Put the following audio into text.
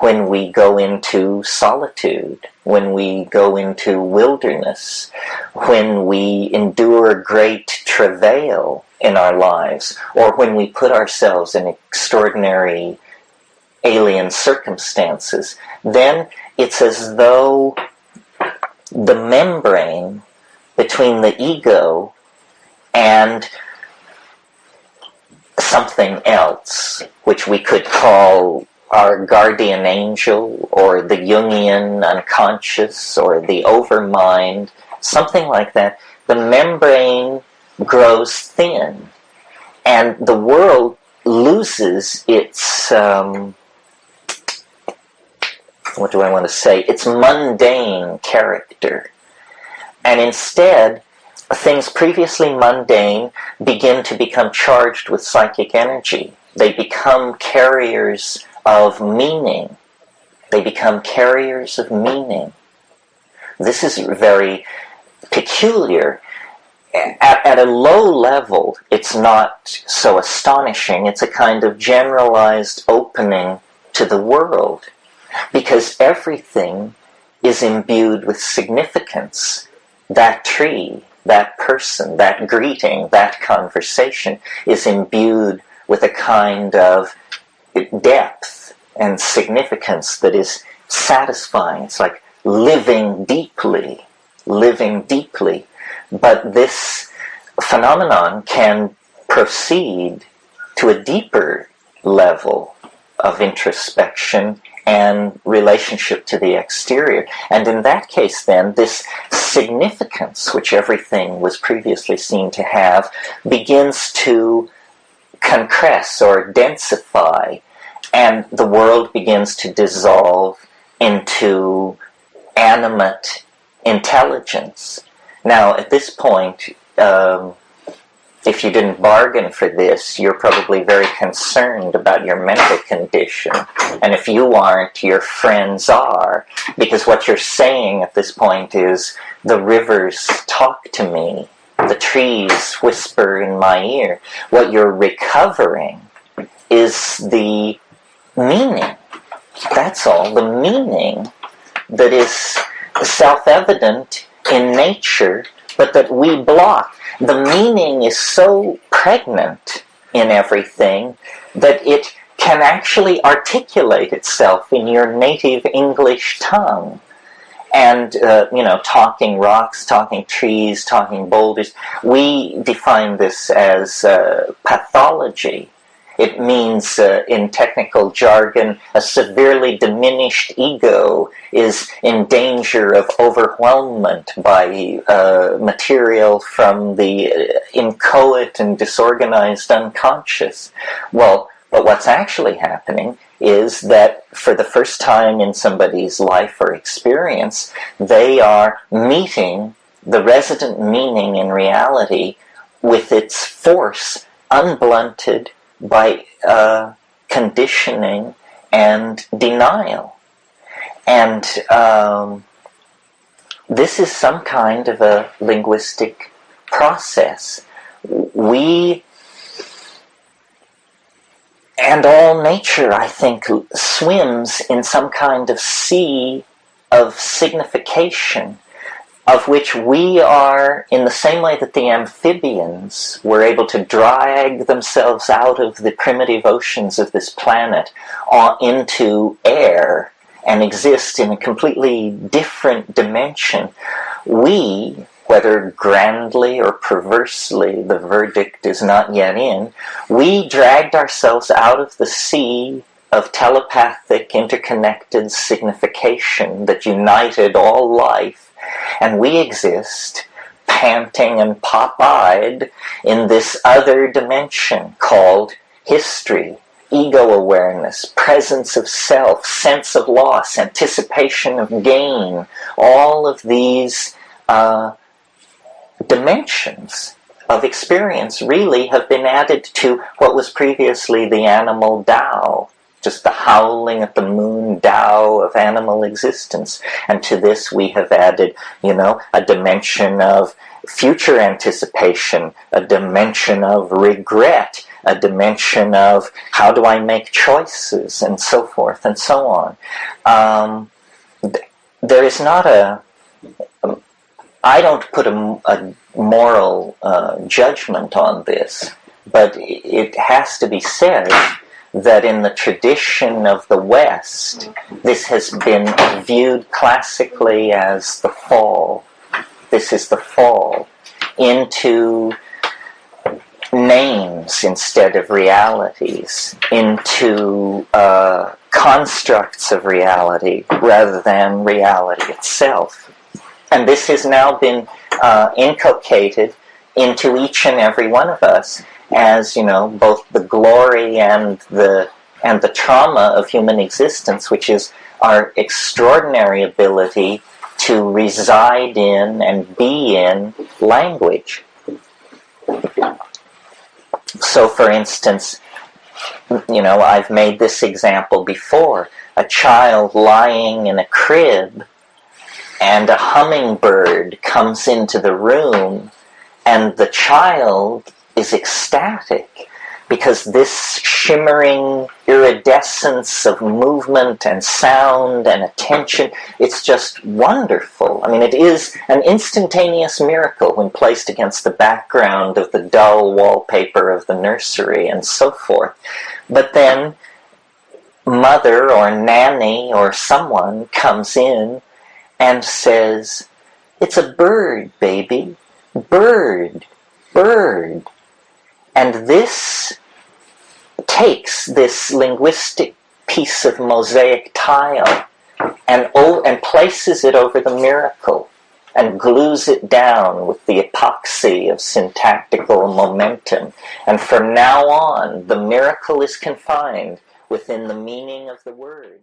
when we go into solitude, when we go into wilderness, when we endure great travail in our lives, or when we put ourselves in extraordinary alien circumstances, then it's as though the membrane between the ego and something else, which we could call our guardian angel, or the Jungian unconscious, or the overmind, something like that, the membrane grows thin, and the world loses its, its mundane character. And instead, things previously mundane begin to become charged with psychic energy. They become carriers of meaning. They become carriers of meaning. This is very peculiar. At a low level, it's not so astonishing. It's a kind of generalized opening to the world, because everything is imbued with significance. That tree, that person, that greeting, that conversation is imbued with a kind of depth and significance that is satisfying. It's like living deeply. But this phenomenon can proceed to a deeper level of introspection and relationship to the exterior. And in that case, then, this significance, which everything was previously seen to have, begins to compress or densify, and the world begins to dissolve into animate intelligence. Now, at this point, if you didn't bargain for this, you're probably very concerned about your mental condition. And if you aren't, your friends are. Because what you're saying at this point is, the rivers talk to me, the trees whisper in my ear. What you're recovering is the meaning. That's all. The meaning that is self-evident in nature, but that we block. The meaning is so pregnant in everything that it can actually articulate itself in your native English tongue. And, talking rocks, talking trees, talking boulders, we define this as pathology. It means, in technical jargon, a severely diminished ego is in danger of overwhelmment by material from the inchoate and disorganized unconscious. Well, but what's actually happening is that for the first time in somebody's life or experience, they are meeting the resident meaning in reality with its force unblunted by conditioning and denial. And this is some kind of a linguistic process. We, and all nature, I think, swims in some kind of sea of signification, of which we are, in the same way that the amphibians were able to drag themselves out of the primitive oceans of this planet into air and exist in a completely different dimension. We, whether grandly or perversely, the verdict is not yet in, we dragged ourselves out of the sea of telepathic, interconnected signification that united all life, and we exist, panting and pop-eyed, in this other dimension called history, ego awareness, presence of self, sense of loss, anticipation of gain. All of these dimensions of experience really have been added to what was previously the animal Tao, just the howling at the moon Tao, flow of animal existence. And to this we have added, a dimension of future anticipation, a dimension of regret, a dimension of how do I make choices, and so forth and so on. There is not I don't put a moral judgment on this, but it has to be said that in the tradition of the West, this has been viewed classically as the fall. This is the fall into names instead of realities, into constructs of reality rather than reality itself. And this has now been inculcated into each and every one of us as, both the glory and the trauma of human existence, which is our extraordinary ability to reside in and be in language. So, for instance, I've made this example before. A child lying in a crib and a hummingbird comes into the room, and the child is ecstatic because this shimmering iridescence of movement and sound and attention, it's just wonderful. I mean, it is an instantaneous miracle when placed against the background of the dull wallpaper of the nursery and so forth. But then mother or nanny or someone comes in and says, "It's a bird, baby. Bird, bird." And this takes this linguistic piece of mosaic tile and places it over the miracle and glues it down with the epoxy of syntactical momentum. And from now on, the miracle is confined within the meaning of the word.